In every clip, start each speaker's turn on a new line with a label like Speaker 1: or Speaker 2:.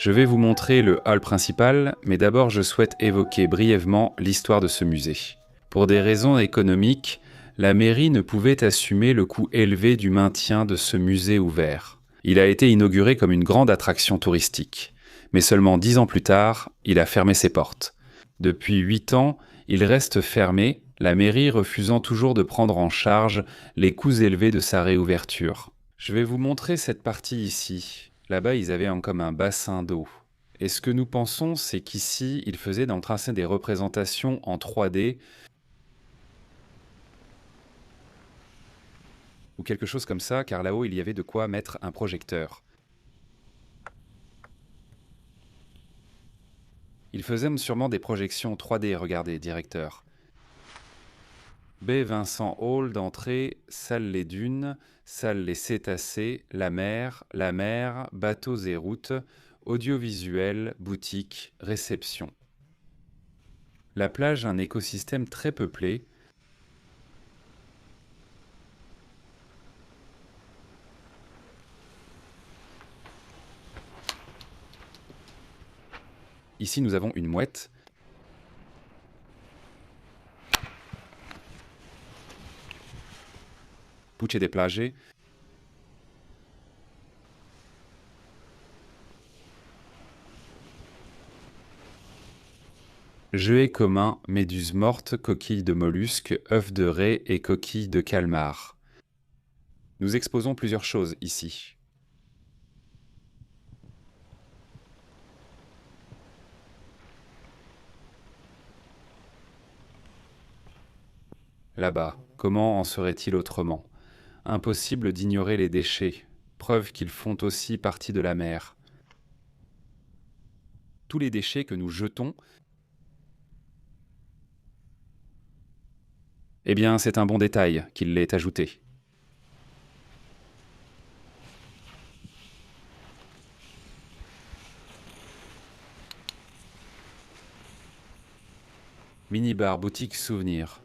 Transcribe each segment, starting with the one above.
Speaker 1: Je vais vous montrer le hall principal, mais d'abord je souhaite évoquer brièvement l'histoire de ce musée. Pour des raisons économiques, la mairie ne pouvait assumer le coût élevé du maintien de ce musée ouvert. Il a été inauguré comme une grande attraction touristique, mais seulement 10 ans plus tard, il a fermé ses portes. Depuis 8 ans, il reste fermé, la mairie refusant toujours de prendre en charge les coûts élevés de sa réouverture. Je vais vous montrer cette partie ici. Là-bas, ils avaient comme un bassin d'eau. Et ce que nous pensons, c'est qu'ici, ils faisaient dans le tracé des représentations en 3D ou quelque chose comme ça, car là-haut, il y avait de quoi mettre un projecteur. Ils faisaient sûrement des projections 3D, regardez, directeur. B. Vincent Hall d'entrée, salle les dunes, salle les cétacés, la mer, bateaux et routes, audiovisuel, boutique, réception. La plage, un écosystème très peuplé. Ici, nous avons une mouette. Puce des plage. Jeux communs, méduses mortes, coquilles de mollusques, œufs de raie et coquilles de calmar. Nous exposons plusieurs choses ici. Là-bas, comment en serait-il autrement? Impossible d'ignorer les déchets, preuve qu'ils font aussi partie de la mer. Tous les déchets que nous jetons, eh bien, c'est un bon détail qu'il l'ait ajouté. Minibar, boutique souvenir.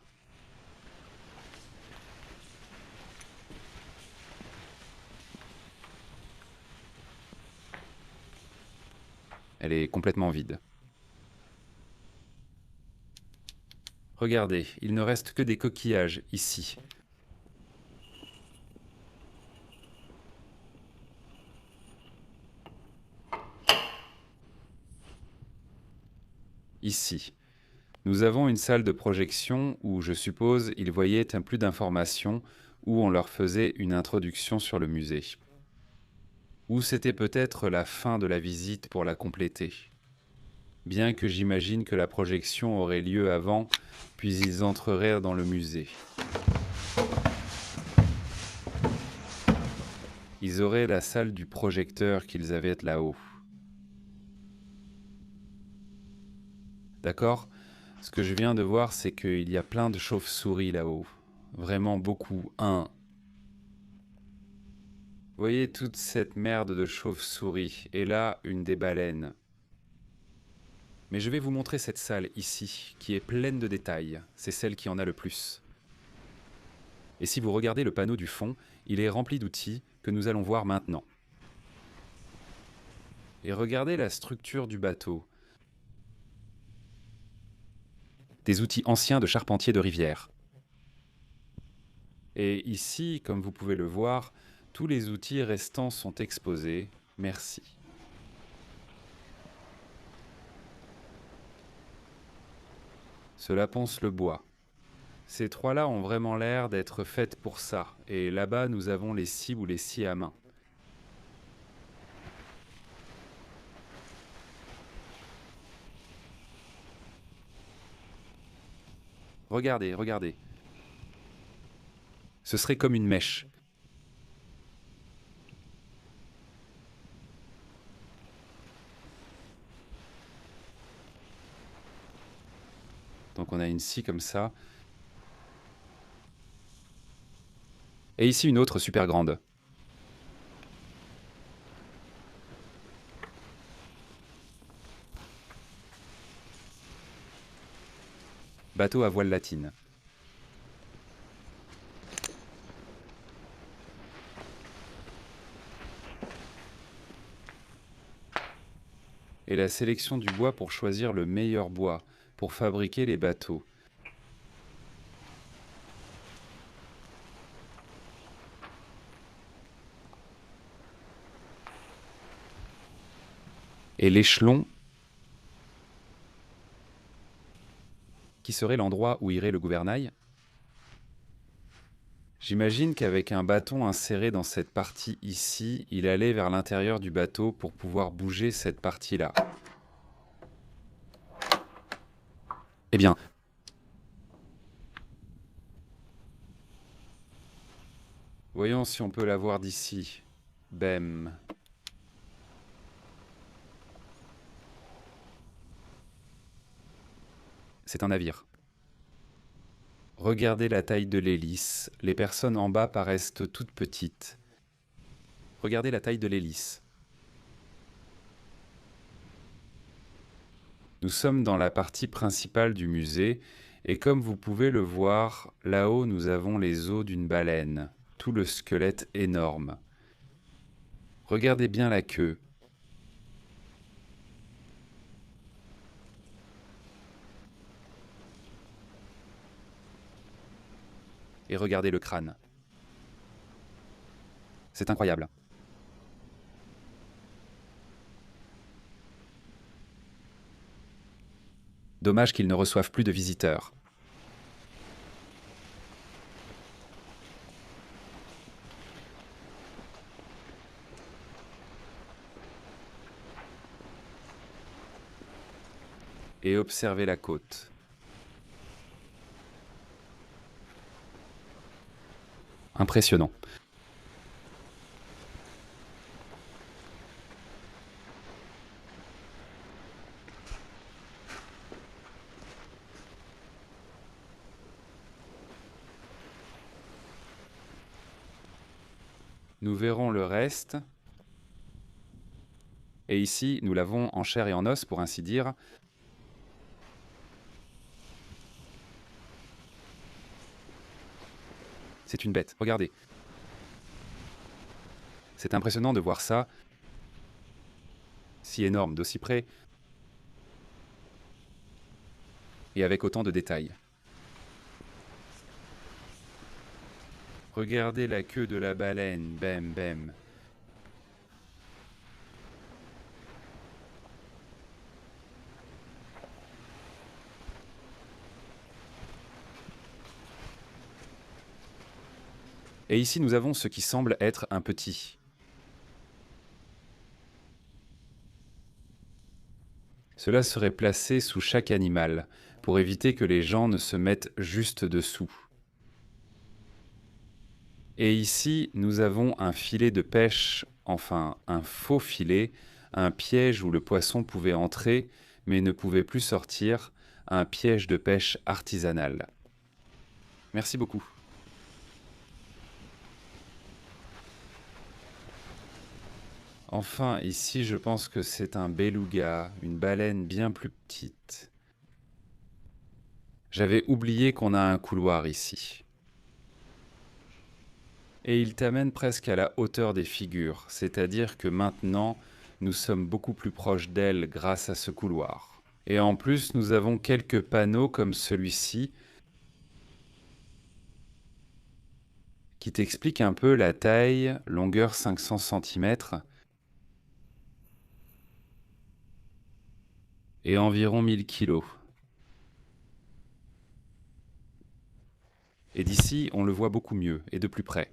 Speaker 1: Elle est complètement vide. Regardez, il ne reste que des coquillages ici. Ici. Nous avons une salle de projection où, je suppose, ils voyaient plus d'informations, où on leur faisait une introduction sur le musée. Ou c'était peut-être la fin de la visite pour la compléter. Bien que j'imagine que la projection aurait lieu avant, puis ils entreraient dans le musée. Ils auraient la salle du projecteur qu'ils avaient là-haut. D'accord ? Ce que je viens de voir, c'est qu'il y a plein de chauves-souris là-haut. Vraiment beaucoup. Vous voyez toute cette merde de chauves-souris. Et là, une des baleines. Mais je vais vous montrer cette salle ici, qui est pleine de détails. C'est celle qui en a le plus. Et si vous regardez le panneau du fond, il est rempli d'outils que nous allons voir maintenant. Et regardez la structure du bateau. Des outils anciens de charpentier de rivière. Et ici, comme vous pouvez le voir, tous les outils restants sont exposés. Merci. Cela ponce le bois. Ces trois-là ont vraiment l'air d'être faites pour ça. Et là-bas, nous avons les scies ou les scies à main. Regardez, regardez. Ce serait comme une mèche. Donc on a une scie comme ça. Et ici une autre super grande. Bateau à voile latine. et la sélection du bois pour choisir le meilleur bois pour fabriquer les bateaux. Et l'échelon, qui serait l'endroit où irait le gouvernail. J'imagine qu'avec un bâton inséré dans cette partie ici, il allait vers l'intérieur du bateau pour pouvoir bouger cette partie-là. Eh bien, voyons si on peut la voir d'ici. Bem. C'est un navire. Regardez la taille de l'hélice. Les personnes en bas paraissent toutes petites. Regardez la taille de l'hélice. Nous sommes dans la partie principale du musée, et comme vous pouvez le voir, là-haut nous avons les os d'une baleine, tout le squelette énorme. Regardez bien la queue. Et regardez le crâne. C'est incroyable. Dommage qu'ils ne reçoivent plus de visiteurs. Et observez la côte. Impressionnant. Nous verrons le reste. Et ici, nous l'avons en chair et en os, pour ainsi dire. C'est une bête, regardez. C'est impressionnant de voir ça, si énorme, d'aussi près, et avec autant de détails. Regardez la queue de la baleine, bem bem. Et ici, nous avons ce qui semble être un petit. Cela serait placé sous chaque animal, pour éviter que les gens ne se mettent juste dessous. Et ici, nous avons un filet de pêche, enfin un faux filet, un piège où le poisson pouvait entrer, mais ne pouvait plus sortir, un piège de pêche artisanal. Merci beaucoup. Enfin, ici, je pense que c'est un beluga, une baleine bien plus petite. J'avais oublié qu'on a un couloir ici. Et il t'amène presque à la hauteur des figures, c'est-à-dire que maintenant, nous sommes beaucoup plus proches d'elles grâce à ce couloir. Et en plus, nous avons quelques panneaux comme celui-ci, qui t'expliquent un peu la taille, longueur 500 cm, et environ 1000 kg. Et d'ici, on le voit beaucoup mieux, et de plus près.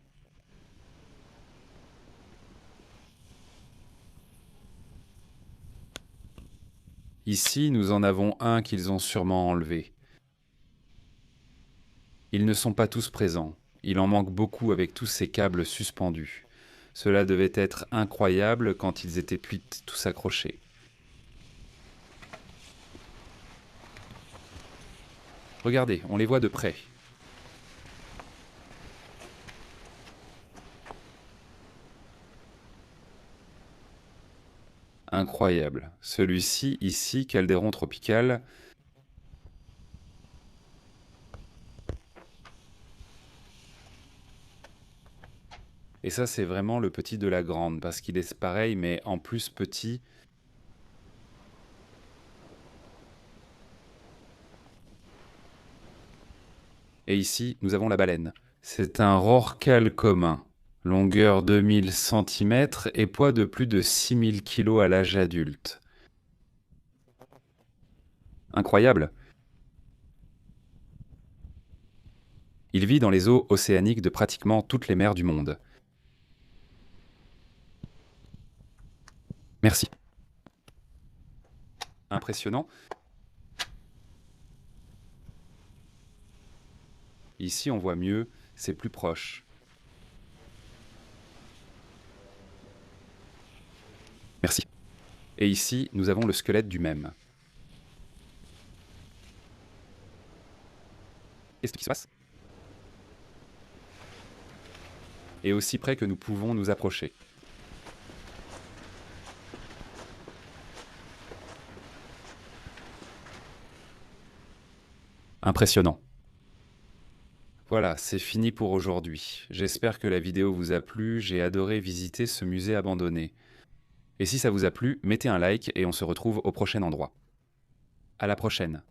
Speaker 1: Ici, nous en avons un qu'ils ont sûrement enlevé. Ils ne sont pas tous présents. Il en manque beaucoup avec tous ces câbles suspendus. Cela devait être incroyable quand ils étaient plus tous accrochés. Regardez, on les voit de près. Incroyable. Celui-ci, ici, Caldéron tropical. Et ça, c'est vraiment le petit de la grande, parce qu'il est pareil, mais en plus petit. Et ici, nous avons la baleine. C'est un rorqual commun. Longueur 2000 cm et poids de plus de 6000 kg à l'âge adulte. Incroyable! Il vit dans les eaux océaniques de pratiquement toutes les mers du monde. Merci. Impressionnant. Ici, on voit mieux, c'est plus proche. Merci. Et ici, nous avons le squelette du même. Qu'est-ce qui se passe? Et aussi près que nous pouvons nous approcher. Impressionnant. Voilà, c'est fini pour aujourd'hui. J'espère que la vidéo vous a plu, j'ai adoré visiter ce musée abandonné. Et si ça vous a plu, mettez un like et on se retrouve au prochain endroit. À la prochaine.